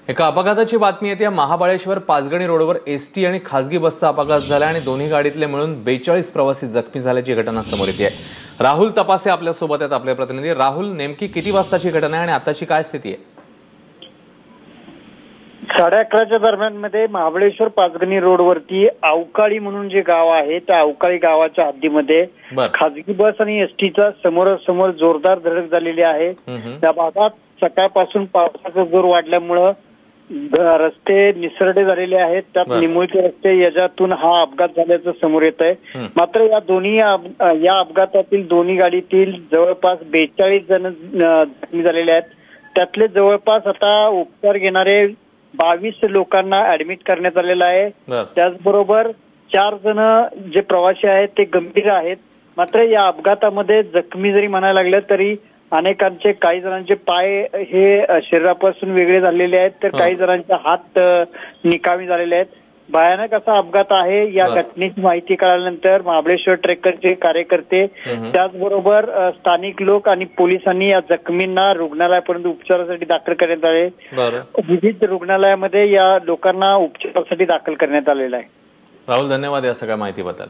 एका अपघाताची बातमी येते। महाबळेश्वर पाचगणी रोडवर एसटी आणि खासगी बसचा अपघात झाला आणि दोन्ही गाडीतले मिळून 42 प्रवासी जखमी झाल्याची घटना समोर येते। राहुल तपासे आपल्या सोबत आहेत, आपले प्रतिनिधी। राहुल, नेमकी किती वाजताची घटना आहे आणि आताची काय स्थिती आहे? 11:30च्या दरम्यान मध्ये महाबळेश्वर पाचगणी रोडवरती अवकाळी म्हणून जे गाव आहे त्या अवकाळी गावाच्या हद्दीमध्ये खासगी बस आणि एसटीचा समोरासमोर जोरदार धडक झालेली आहे। त्या भागात सकाळपासून पावसाचा जोर वाढल्यामुळे रस्ते निसरडे झालेले आहेत। त्यात निमुळते रस्ते, याच्यातून हा अपघात झाल्याचं समोर येत आहे। मात्र या अपघातातील दोन्ही गाडीतील जवळपास 42 जण जखमी झालेले आहेत। त्यातले जवळपास आता उपचार घेणारे 22 लोकांना ऍडमिट करण्यात आलेलं आहे। त्याचबरोबर 4 जण जे प्रवासी आहेत ते गंभीर आहेत। मात्र या अपघातामध्ये जखमी जरी म्हणायला लागलं तरी अनेकांचे, काही जणांचे पाय हे शरीरापासून वेगळे झालेले आहेत, तर काही जणांचे हात निकामी झालेले आहेत। भयानक असा अपघात आहे। या घटनेची माहिती कळाल्यानंतर महाबळेश्वर ट्रेकरचे कार्यकर्ते, त्याचबरोबर स्थानिक लोक आणि पोलिसांनी या जखमींना रुग्णालयापर्यंत उपचारासाठी दाखल करण्यात आले। विविध रुग्णालयामध्ये या लोकांना उपचारासाठी दाखल करण्यात आलेलं आहे। राहुल, धन्यवाद या सगळ्या माहितीबद्दल।